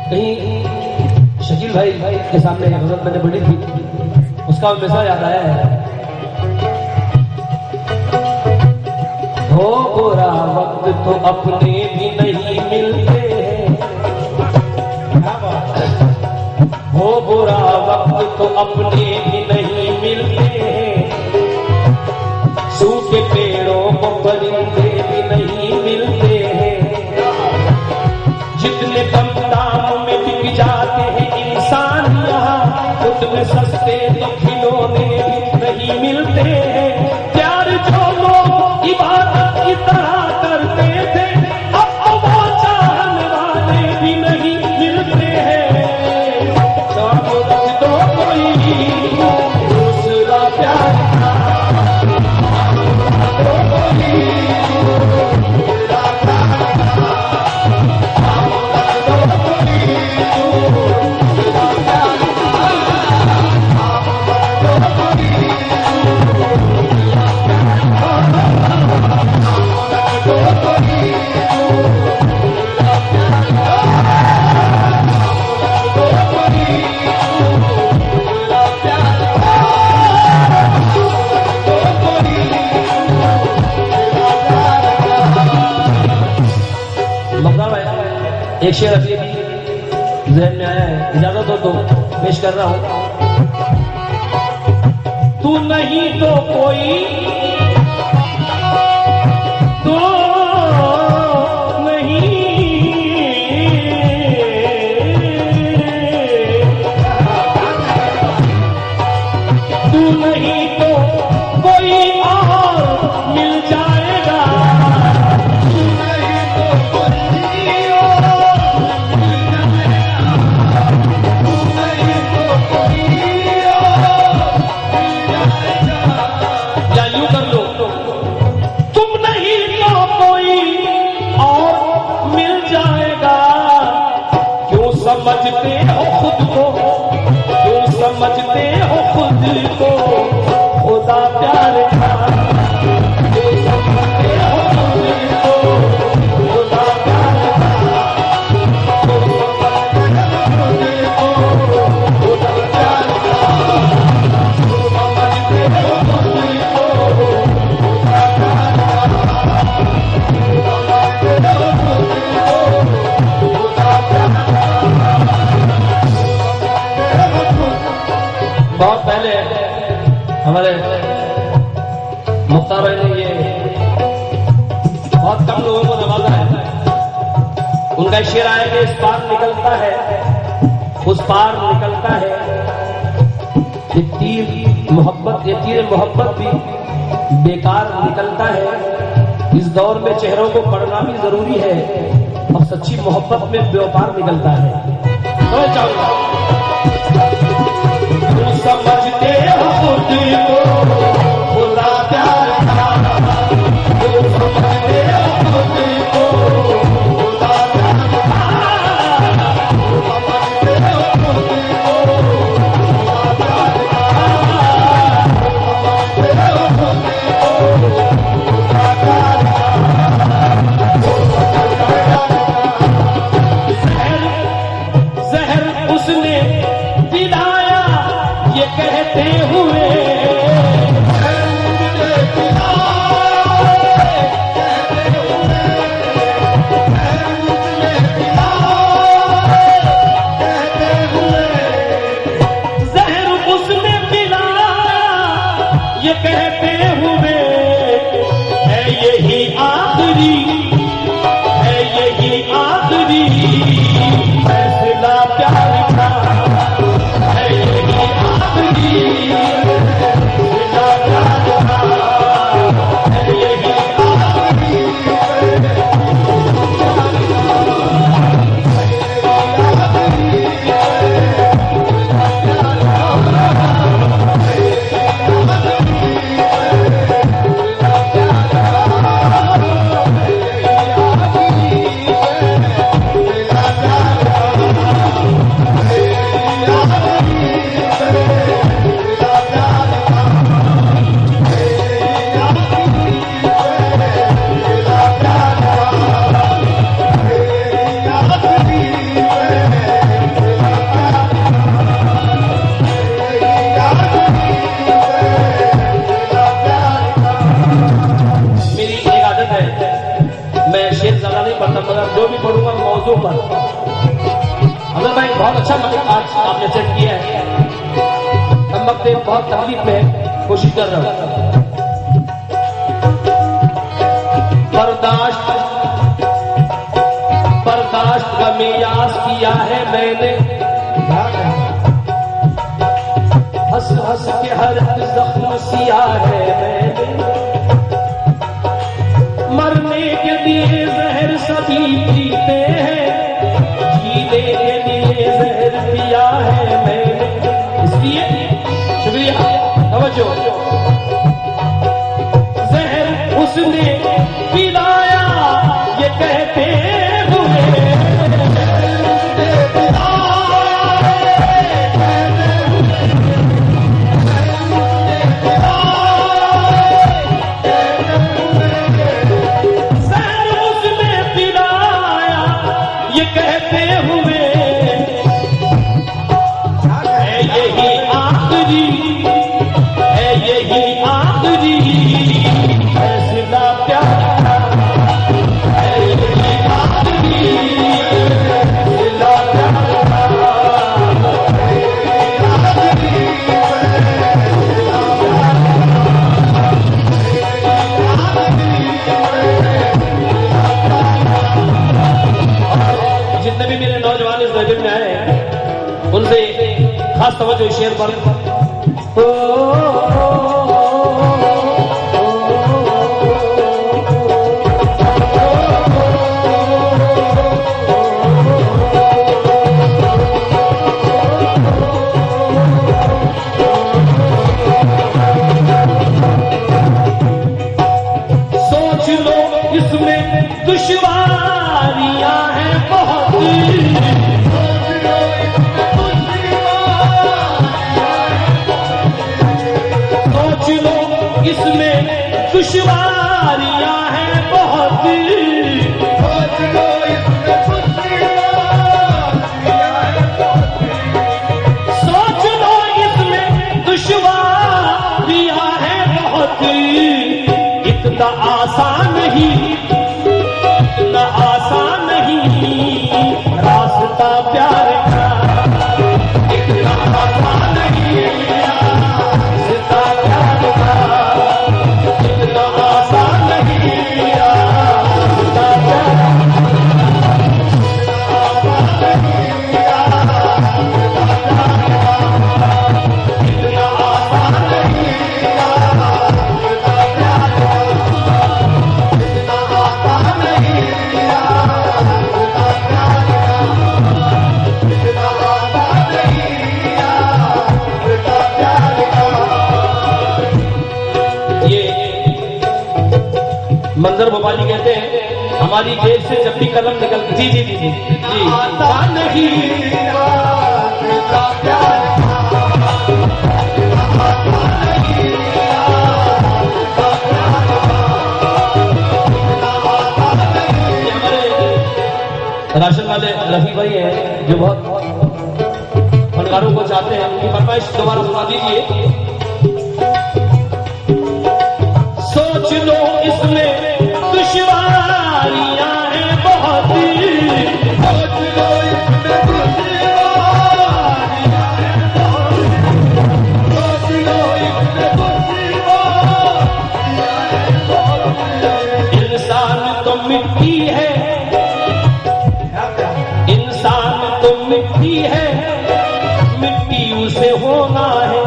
कहीं शकील भाई के सामने गजल मैंने पढ़ी थी, उसका हमेशा याद आया है। हो बुरा वक्त तो अपने भी नहीं मिलते हैं, हो बुरा वक्त तो अपने भी नहीं मिलते हैं, सूखे पेड़ों को परिंदे भी नहीं मिलते हैं, जितने कम दाम में बिक जाते हैं इंसान यहाँ उतने सस्ते तो खिलौने भी नहीं मिलते हैं। प्यार जो लोग इबादत की तरह करते थे अब तो वो चाहने वाले भी नहीं मिलते हैं। शामत तो कोई दूसरा प्यार एक शेर अभी ज़हन में आया है, इजाजत हो तो पेश कर रहा हूं। तू नहीं तो कोई तो नहीं, तू नहीं तो कोई और मिल जाएगा, समझते हो खुद को, क्यों समझते हो खुद को खुदा प्यार का, क्यों समझते हो खुद को खुदा प्यार का, क्यों समझते हो खुद को खुदा प्यार का, क्यों समझते हो खुद को खुदा प्यार का, क्यों समझते हो खुद को खुदा प्यार का। बहुत पहले हमारे मुख्तार भाई ने ये बहुत कम लोगों को नवाजा है। उनका शेर आया कि इस पार निकलता है उस पार निकलता है, ये तीर मोहब्बत भी बेकार निकलता है। इस दौर में चेहरों को पढ़ना भी जरूरी है और सच्ची मोहब्बत में व्यापार निकलता है। तो जाओ समझते हो खुद को खुदा प्यार का, जो समझते हो खुद को खुदा प्यार का, समझते हो खुद को खुदा प्यार का, समझते हो खुद को खुदा प्यार का। जहर उसने पढ़ूंगा मौजू पर। अगर भाई बहुत अच्छा आज आपने सेट किया है, हम वक्त बहुत तकलीफ में कोशिश कर रहा हूं। बर्दाश्त का मियास किया है मैंने, हंस हंस के हर जख्म सिया है मैंने, मरने के लिए जहर सभी पीते हैं, जीने के लिए जहर पिया है मैंने। इसलिए शुक्रिया, तवज्जो। जहर उसने पिलाया ये कहते हुए, उनसे खास तवज्जो शेर पर। सोच लो इसमें दुश्वारियां हैं बहुत, इसमें दुश्वारियां हैं बहुत, सोच लो इसमें दुश्वारियां हैं बहुत। इतना आसान नहीं, इतना आसान नहीं रास्ता प्यार का, इतना आसान नहीं रास्ता प्यार का, इतना आसान नहीं रास्ता प्यार मंजर भोपाली कहते हैं हमारी जेब से जब भी कलम निकल, जी जी जी जी जी आता नहीं हमारे राशन वाले रफी भाई हैं जो बहुत फनकारों को चाहते हैं, उनकी फरमाइश दोबारा सुना दीजिए। सोच लो इसमें दुश्वारियां हैं बहुत, सोच लो इसमें दुश्वारियां हैं बहुत, सोच लो इसमें दुश्वारियां हैं बहुत। इंसान तो मिट्टी है, इंसान तो मिट्टी है, मिट्टी उसे होना है,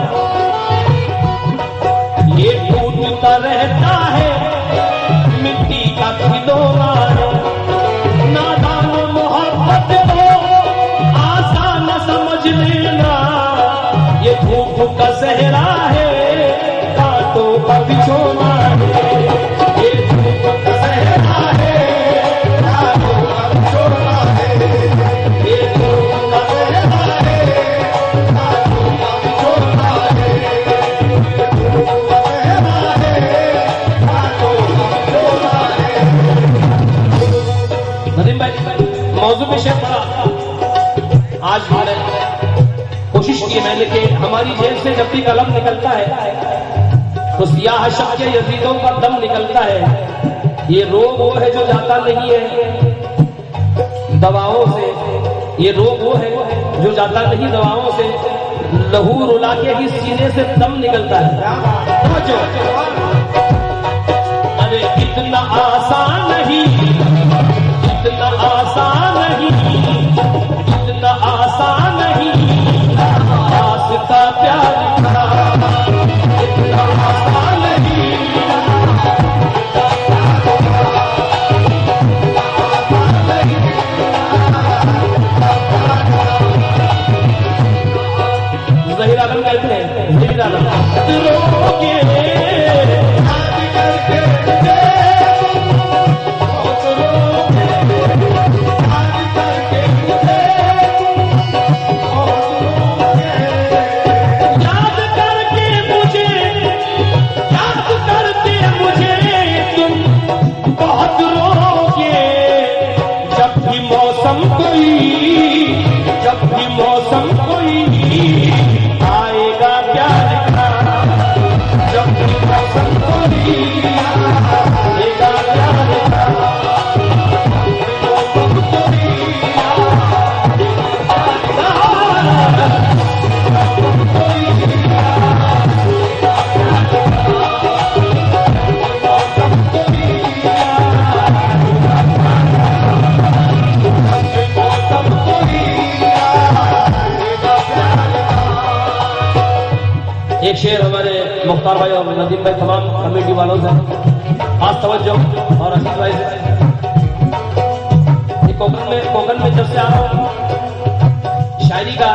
ये टूटता रहता है, मिट्टी का खिलौना है। नादान मोहब्बत को आसान समझ लेना, ये धूप का सहरा है, कांटों का बिछोना है, ये धूप का सहरा है, कांटों का बिछोना है, ये धूप का सहरा है, कांटों का बिछोना है, ये धूप का सहरा है, कांटों का बिछोना है। नदीम भाई मौजू में शेर पढ़ा आज हमारे कोशिश की मैंने कि हमारी जेब से जब भी कलम निकलता है तो सियाह शक के यजीदों का दम निकलता है। ये रोग वो है जो जाता नहीं है, दवाओं से, ये रोग वो है जो जाता नहीं दवाओं से, लहू रुला के ही सीने से दम निकलता है। समझो, अरे इतना आसान नहीं, इतना आसान नहीं, इतना आसान नहीं रास्ता प्यार का, इतना आसान नहीं। ज़हीर आलम कहते हैं, ज़हीर आलम रोके जब भी मौसम कोई आएगा प्यार का, जब भी मौसम कोई आएगा प्यार का, एक शेर हमारे मुख्तार भाई और नदीम भाई तमाम कमेटी वालों से आज तवज्जो और अजीज भाई से। कोकन में जब से आ रहा हूँ शायरी का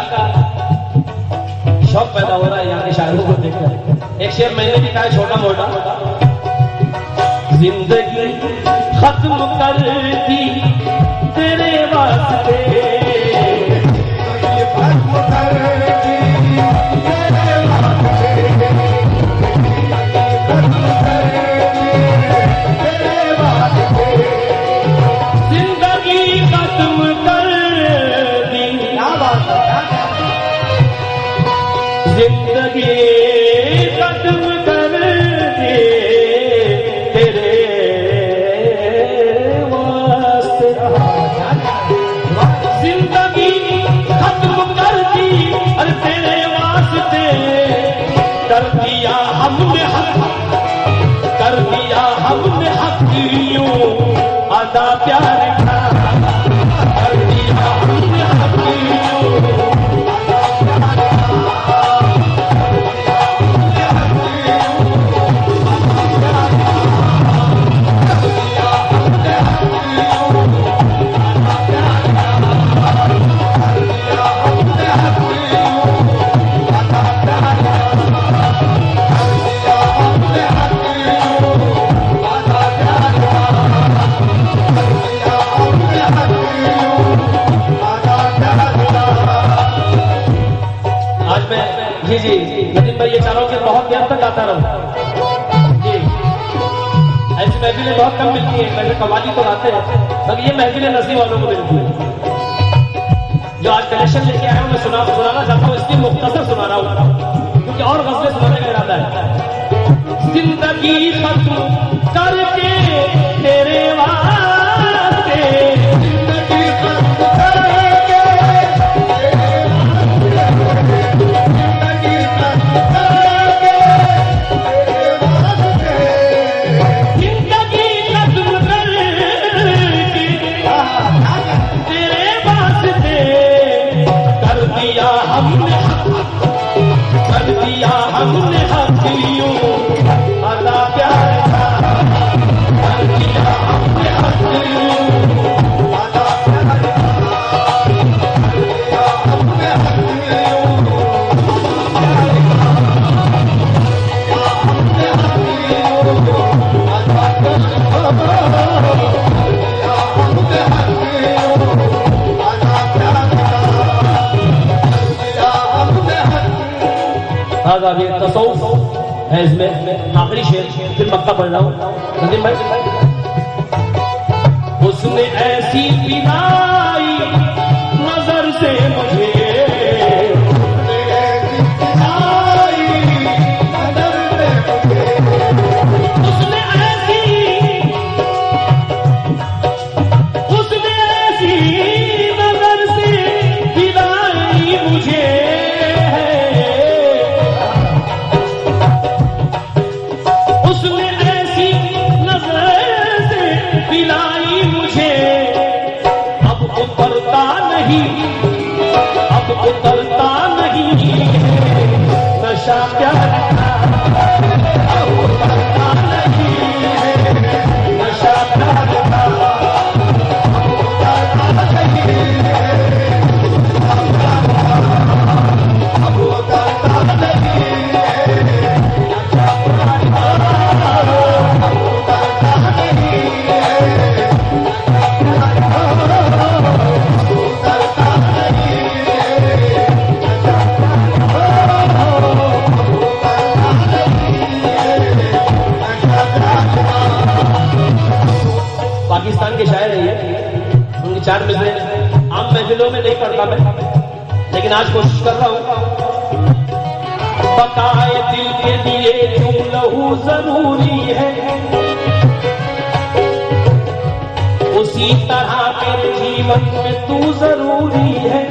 शौक पैदा हो रहा है यहाँ के शायरों को देखकर। एक शेर मैंने भी कहा है छोटा मोटा, जिंदगी खत्म कर दी तेरे वास्ते, जिंदगी खत्म कर दे तेरे वास्ते, जिंदगी खत्म कर दी अरे तेरे वास्ते, कर दिया हमने हक, कर दिया हमने हक यूं अदा प्यार का, कर दिया हमने हक यूं जी नदीम भाई ये चाह रहा हूँ कि बहुत देर तक गाता रहूं जी। ऐसी महफिलें बहुत कम मिलती है, वैसे कव्वाली तो गाते हैं, मगर ये महफिलें नसीब वालों को मिलती है। जो आज कलेक्शन लेके आया हूँ मैं सुनाना चाहता हूँ, इसकी मुख्तसर सुना रहा हूँ क्योंकि और गज़लें सुनाने का इरादा है। जिंदगी खत्म करके तेरे वास्ते, जिंदगी खत्म करके हमने हक यूं अदा प्यार का, कर दिया हमने हक यूं अदा प्यार का, कर दिया हमने हक यूं हमने हक यूं अदा प्यार का। अब ये तसव्वुफ है, इसमें आखिरी शेर फिर मक्का पढ़ रहा हूँ। नदीम भाई उसने ऐसी पिनाई नजर से मुझे, उसने ऐसी उतरता नहीं, अब उतरता नहीं नशा प्यार का, अब उतरता नहीं नशा प्यार का, अब उतरता नहीं, अब उतरता नहीं नशा प्यार का, अब उतरता नहीं पाकिस्तान के शायर है ये, उनकी 4 मिसरें आम महफिलों में नहीं पढ़ता मैं, लेकिन आज कोशिश कर रहा हूं। बकाए दिल के लिए क्यों लहू जरूरी है, उसी तरह मेरे जीवन में तू जरूरी है।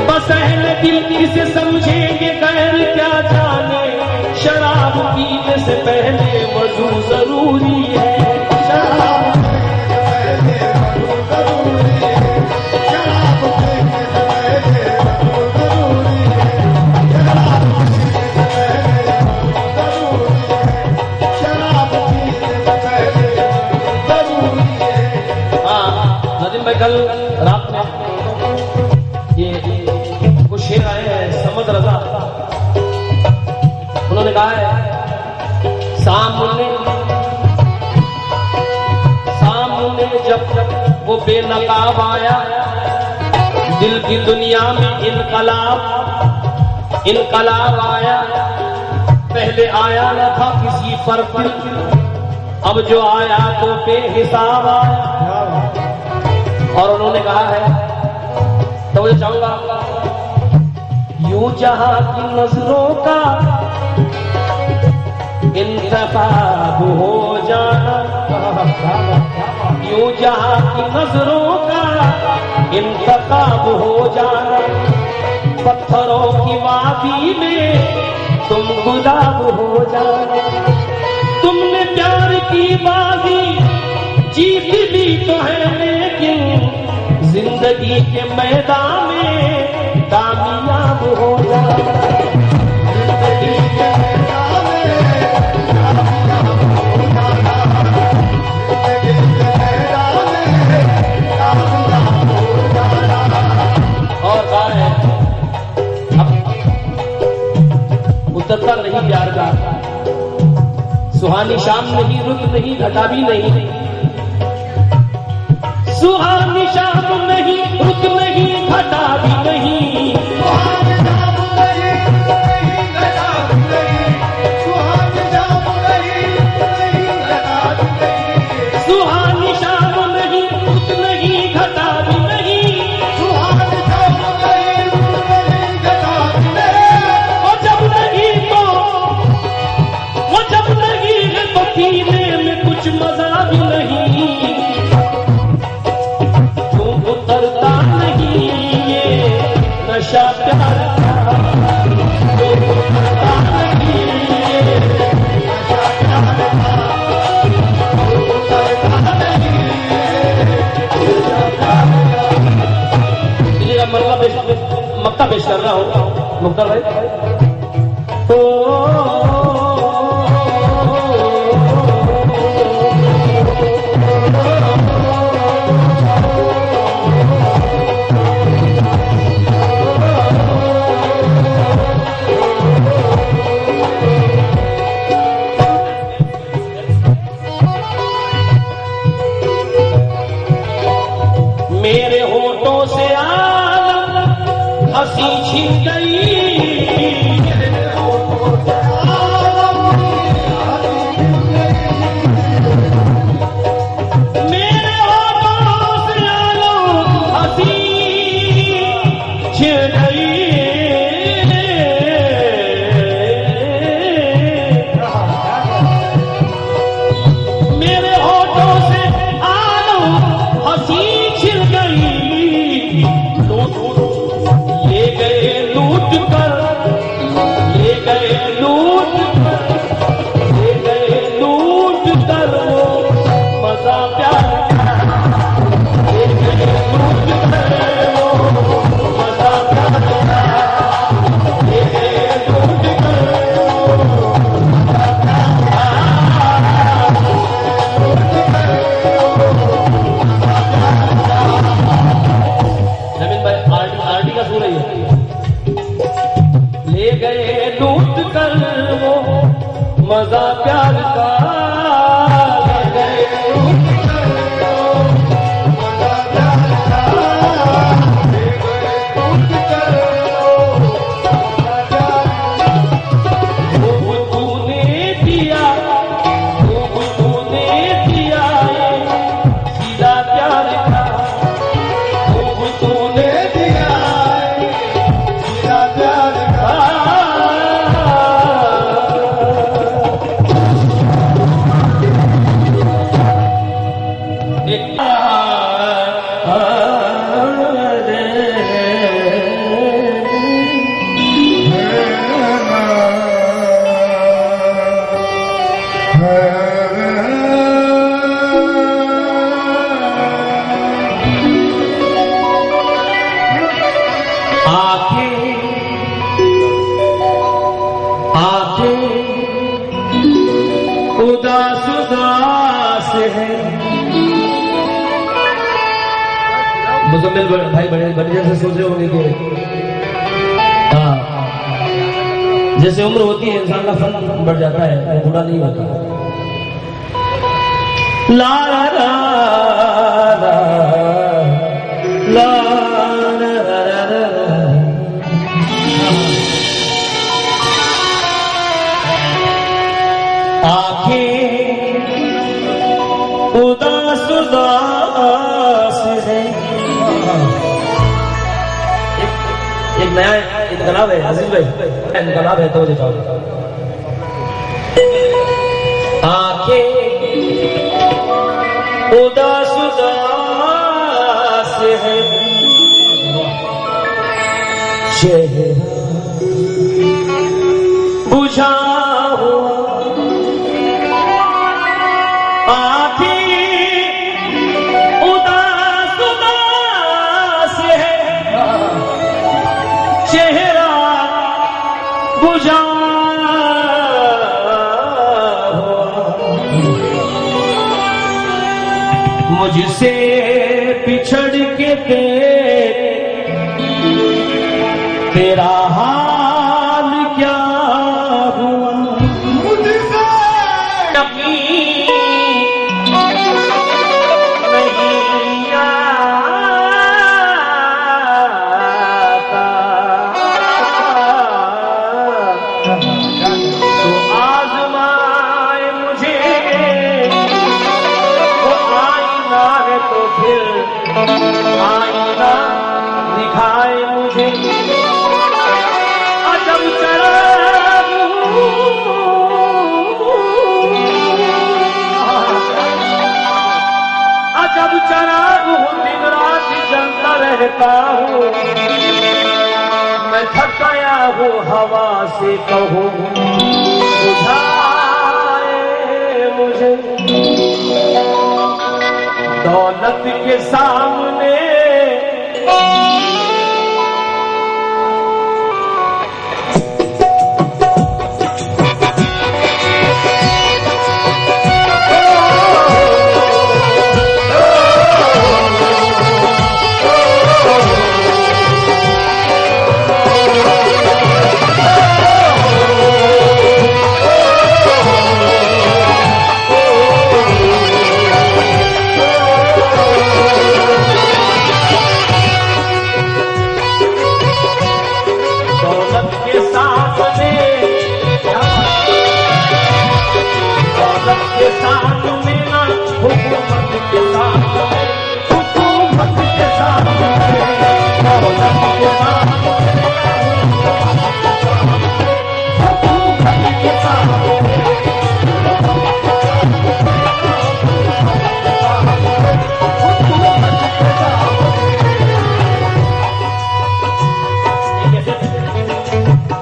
बस अहले दिल किसे समझेंगे गैर क्या जाने, शराब पीने से पहले वजू जरूरी है, शराब पीने से पहले वजू जरूरी है, शराब पीने से पहले वजू जरूरी है, शराब पीने से पहले वजू जरूरी है, शराब पीने से पहले जरूरी है। हाँ नदीम भाई, कल रात में ये कुछ शेर आए हैं समझ रजा, उन्होंने कहा है सामने जब वो बेनकाब आया, दिल की दुनिया में इनकलाब आया, पहले आया न था किसी पर अब जो आया तो बेहिसाब आया। और उन्होंने कहा है, तो मुझे चाहूंगा यूं जहां की नजरों का इंतखाब हो जाना, यूं जहां की नजरों का इंतखाब हो जाना, पत्थरों की वादी में तुम गुलाब हो जाना। तुमने प्यार की बाजी जीत ली तो है, लेकिन जिंदगी के मैदान में कामयाब हो जाना, जिंदगी के मैदान में कामयाब हो जाना, जिंदगी के मैदान में कामयाब हो जाना। और कहा है अब उतरता नहीं प्यार का, सुहानी शाम नहीं, रुत नहीं, घटा भी नहीं, सुहानी शाम नहीं, रुत नहीं, घटा भी नहीं, सुहानी शाम नहीं, घटा भी नहीं, सुहानी शाम नहीं, घटा भी नहीं, सुहानी शाम नहीं, रुत नहीं, घटा भी नहीं, सुहानी शाम नहीं, घटा भी नहीं। और जब नहीं तो पीने में कुछ मजा भी नहीं, क्यों उतरता नहीं ये नशा प्यार का, क्यों उतरता नहीं ये नशा प्यार का, क्यों उतरता नहीं ये नशा प्यार का। इसलिए मक्का पेश कर रहा हूं मुख्तार भाई। तो मेरे होठों से आलम हंसी छिन गई, मेरे होठों से आलम हंसी छिन गई, मेरे होठों से आलम हंसी छिन गई, मेरे होठों से आलम हंसी छिन गई, ले गए लूट कर, ले गए लूट कर, ले गए लूट कर वो मजा प्यार, ले गए मजा प्यार का उदास उदास है। मुजम्मिल भाई बड़े जैसे सोच रहे होंगे कि हाँ, जैसे उम्र होती है इंसान का फन बढ़ जाता है, बूढ़ा नहीं होता। ला ला ला ला ला उदास उदास है। एक नया इनकलाब है अजीज भाई, इनकलाब है तो दिखाओ। आंखें उदास उदास है, चेहरा बुझा हुआ, बुझा मुझसे बिछड़ के तेरा हाल क्या हुआ, मुझसे नहीं आता, तो आज़माए मुझे वो आईना है, तो फिर आईना दिखाए मुझे। अजब चराग अजब चराग हूँ, दिन रात जलता रहता हूँ। मैं थक गया हूँ हवा से, कहूँ बुझाए मुझे। दौलत के सामने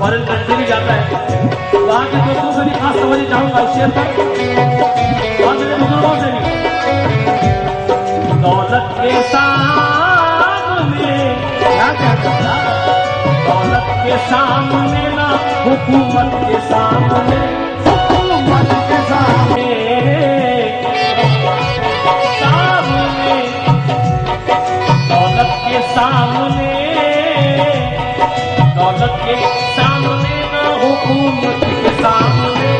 फॉरेन कंट्री भी जाता है, वहाँ के दोस्तों से भी खास समझ चाहूंगा इस शेर पर, और मेरे बुजुर्गों से भी। दौलत के सामने क्या कहता, दौलत के सामने ना हुकूमत के सामने, हुकूमत के सामने सामने, दौलत के सामने, दौलत के सामने ना हुकूमत के सामने,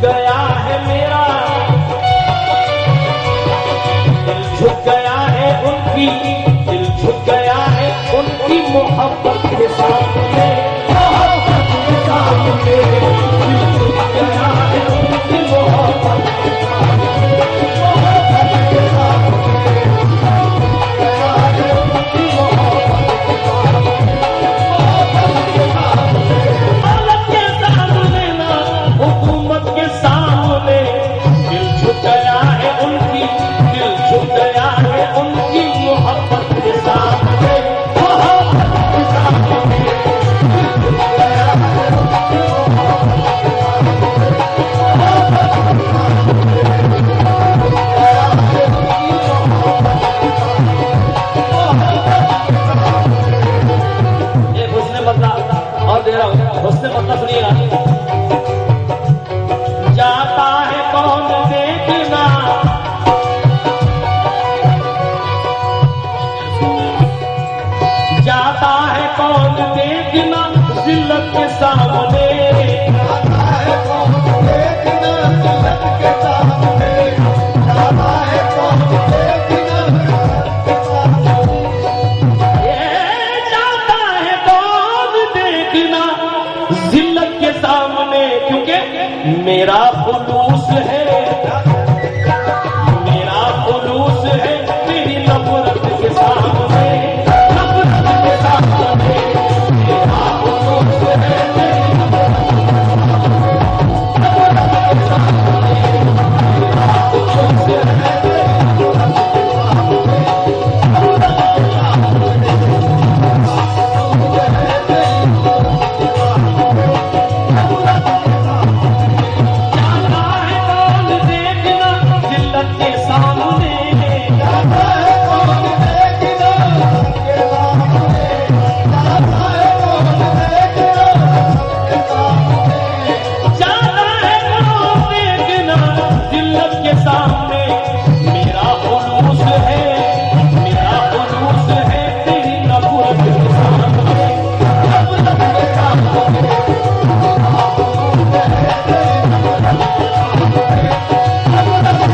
गया है मेरा, दिल झुक गया है उनकी, दिल झुक गया है उनकी मोहब्बत के सामने, मोहब्बत के सामने, दिल झुक गया है उनकी मोहब्बत के सामने, मोहब्बत के सामने, गया है उनकी मोहब्बत के सामने, मोहब्बत के सामने, दौलत के सामने ना हुकूमत के सामने, दिल झुक गया है उनकी, दिल झुक गया है उनकी मोहब्बत के सामने, मोहब्बत के सामने, दिल झुक गया है उनकी मोहब्बत के सामने, मोहब्बत के सामने, गया है उनकी मोहब्बत के सामने, मोहब्बत के सामने। एक हुस्न बदला और दे रहा हूं, हुस्न बदला सुनिएगा। जाता है कौन देखना, जाता है कौन देखना जिल्लत के सामने, जाता है कौन देखना जिल्लत के सामने, जाता है कौन देखना जिल्लत के सामने, ये जाता है कौन देखना जिल्लत के सामने, क्योंकि मेरा खुलूस है, मेरा खुलूस है तेरी नफरत के सामने, नफरत के सामने, मेरा खुलूस है तेरी नफरत के सामने, नफरत के सामने, मेरा खुलूस है तेरी नफरत के सामने, नफरत के सामने, मेरा खुलूस है तेरी नफरत के सामने, नफरत के सामने। जाता है कौन देखना जिल्लत के सामने, जाता है कौन देखना जिल्लत के सामने, जाता है कौन देखना जिल्लत के सामने, जाता है कौन देखना जिल्लत के सामने, मेरा खुलूस है, मेरा खुलूस है तेरी नफरत के सामने, नफरत के सामने, मेरा खुलूस है तेरी नफरत के सामने, नफरत के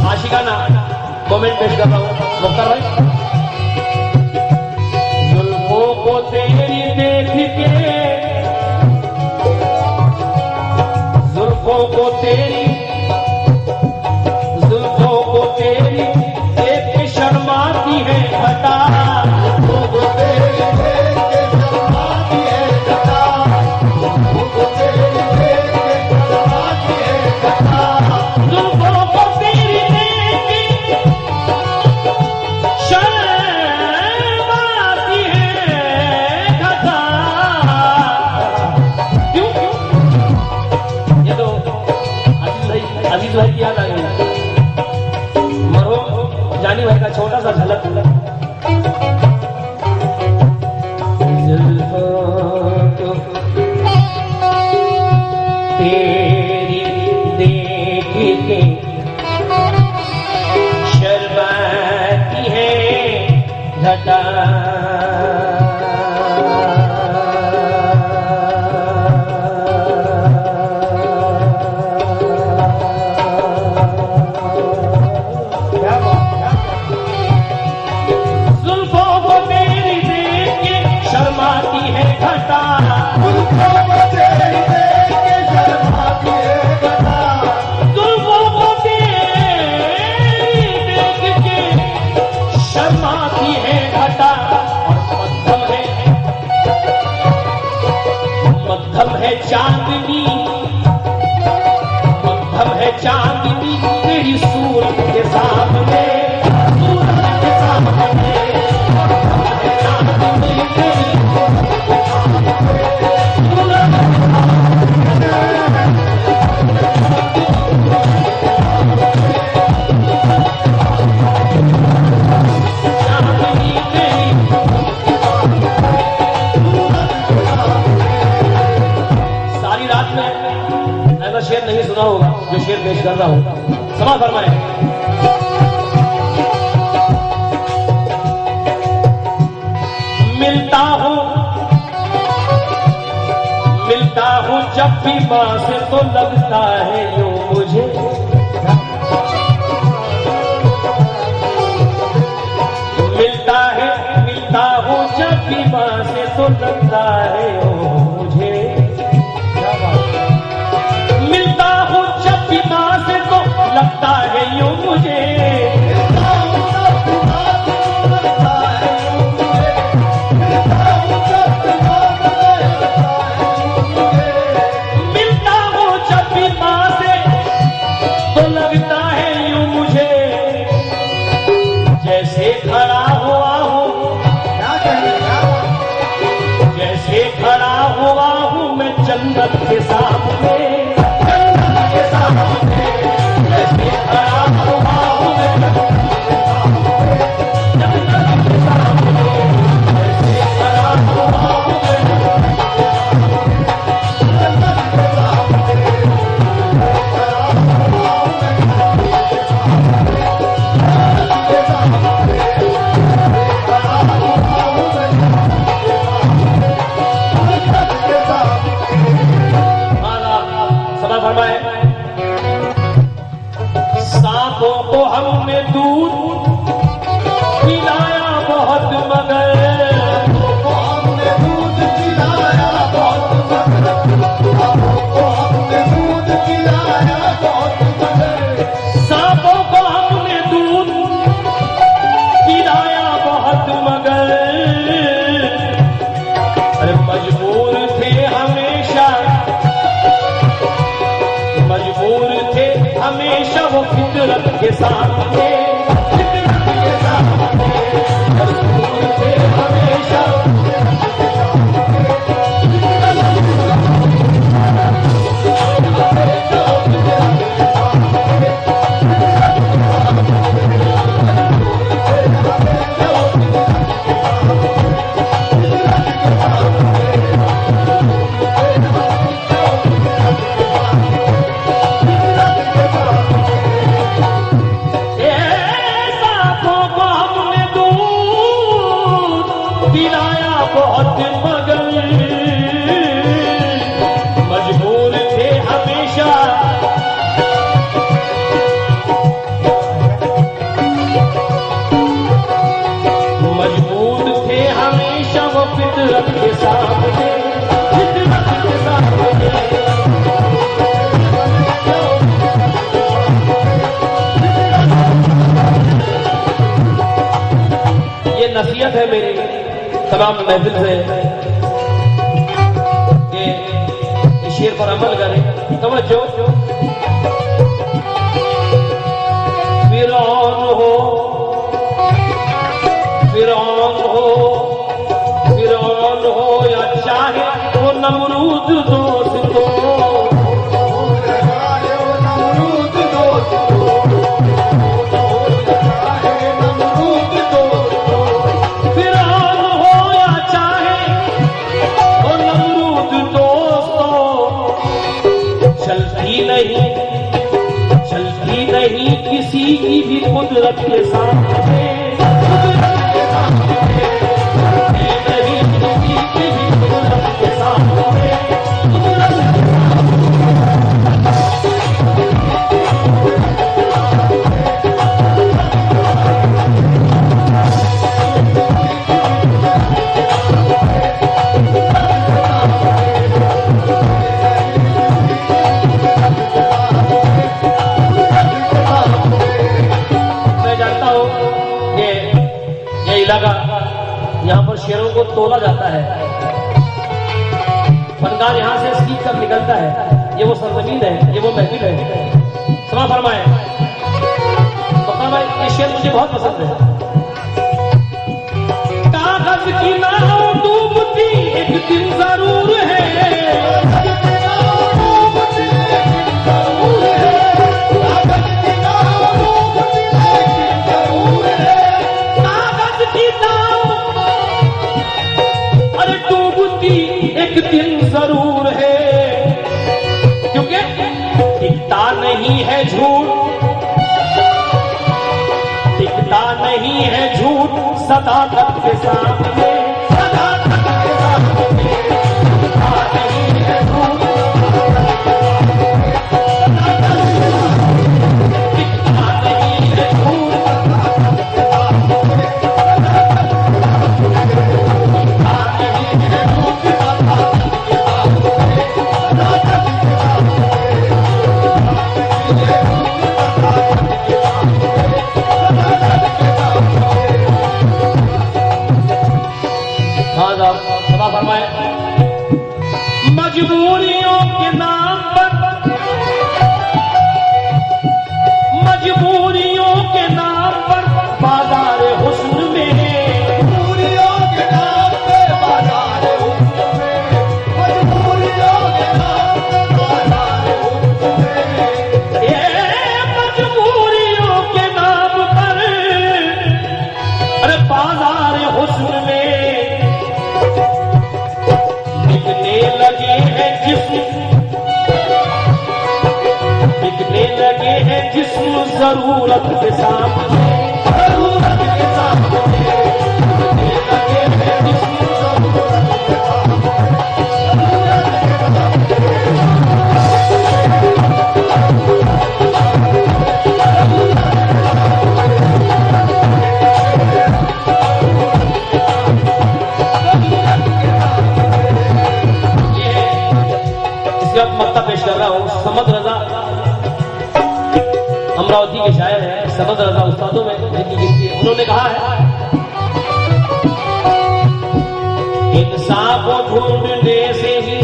आशिकाना कमेंट पेश कर रहा हूं मुख्तार भाई। जुल्फों को तेरी देख के, जुल्फों को तेरी, जुल्फों को तेरी देख के शर्माती है घटा, जुल्फों को तेरी देख के शर्माती है घटा, जुल्फों को तेरी देख के शर्माती है घटा, जुल्फों को तेरी देख के शर्माती है घटा। क्यों क्यों? ये तो अजीज भाई की याद आ गई, मरहूम जानी भाई का छोटा सा झलक। जुल्फों को तेरी देख के शर्माती है घटा, जुल्फों को तेरी देख के शर्माती है घटा, जुल्फों को तेरी देख के शर्माती है घटा, जुल्फों को तेरी देख के शर्माती है घटा, नहीं सुना होगा जो शेर पेश कर रहा हूं। समा फरमाए। मिलता हूं जब भी मां से तो लगता है यूं मुझे, मिलता हूं जब भी मां से तो लगता है यूं मुझे, मिलता हूं जब भी मां से तो लगता है यूं मुझे, मिलता हूं जब भी मां से तो लगता है यूं मुझे, जैसे खड़ा हुआ हूं, जैसे खड़ा हुआ हूं मैं जन्नत के सामने, जन्नत के सामने, जैसे खड़ा हुआ हूं मैं जन्नत के सामने, जैसे खड़ा हुआ हूं मैं जन्नत के सामने, फरमाए। सांपों को हमने दूध पिलाया बहुत मगर, हमने दूध पिलाया बहुत मगर, हमने दूध पिलाया बहुत मगर, सांपों को हमने दूध पिलाया बहुत मगर, अरे मजबूर थे हमेशा, मजबूर थे हमेशा वो फितरत के सामने, फितरत के सामने, मजबूर थे हमेशा बहुत मगर, मजबूर थे हमेशा, मजबूर थे हमेशा वो फितरत के सामने, फितरत के सामने, ये नसीहत है मेरी तमाम महफिल से कि इस शेर पर अमल करें। तवज्जो। फिरौन हो, फिरौन हो, फिरौन हो या चाहे वो नमरूद दोस्त हो, चलती नहीं किसी की भी कुदरत के सामने, कुदरत के सामने, चलती नहीं किसी की भी कुदरत के सामने, कुदरत के यहाँ पर शेरों को तोला जाता है, फनकार यहाँ से सीख कर निकलता है। ये वो सरजमीन है, ये वो महफिल है। समा फरमाए। तो भाई ये शेर मुझे बहुत पसंद है। कागज की नाव डूबती एक दिन जरूर है, एक दिन जरूर है, क्योंकि एक नहीं है झूठ, टिकता नहीं है झूठ सदाकत के सामने, सदाकत के सामने टिकता नहीं है झूठ, टिकता नहीं है झूठ, मजबूरियों के नाम पर, मजबूरियों के नाम पर बाजार हुस्न में, मजबूरियों के नाम पे बाजार हुस्न में, मजबूरियों के नाम पे बाजार हुस्न में, ये मजबूरियों के नाम पर अरे बाजार हुस्न में लगे हैं जिस्म, बिकने लगे हैं जिस्म जरूरत के सामने, जरूरत के सामने बिकने लगे हैं जिस्म जरूरत के मक्ता पेश कर रहा हूँ। समद रजा अमरावती के शायर है, समद रजा उस्तादों में जिनकी गिनती है। उन्होंने कहा है इंसान को ढूंढने से ही,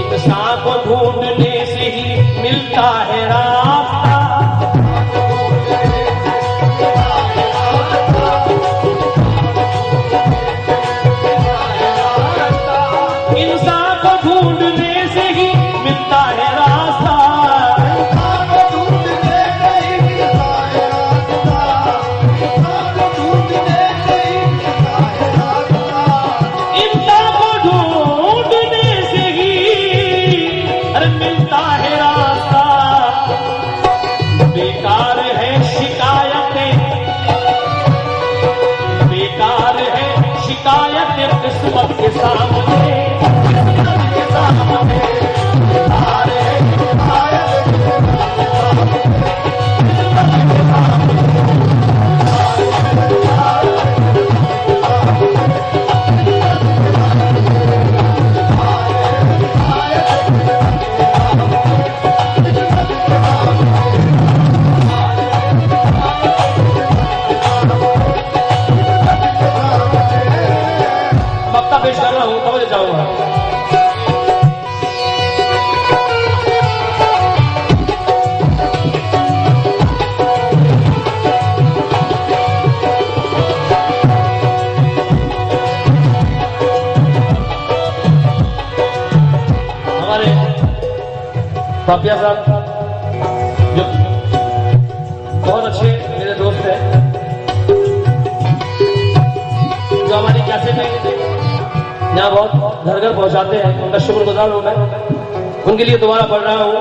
इंसान को ढूंढने से ही मिलता है रास्ता, इंसान को ढूंढने से ही मिलता है रास्ता, इंसान को ढूंढने से ही मिलता है रास्ता, इंसान को ढूंढने से ही मिलता है रास्ता, इंसान को ढूंढने से ही अरे मिलता है रास्ता। बेकार है शिकायतें, बेकार है शिकायतें किस्मत के सामने, मक्ता पेश कर रहा हूं, समझ जाऊंगा। पापिया साहब जो बहुत अच्छे मेरे दोस्त हैं, जो हमारी कैसेट यहाँ बहुत घर घर पहुंचाते हैं, उनका शुक्रगुजार हूं मैं, उनके लिए दोबारा पढ़ रहा हूं।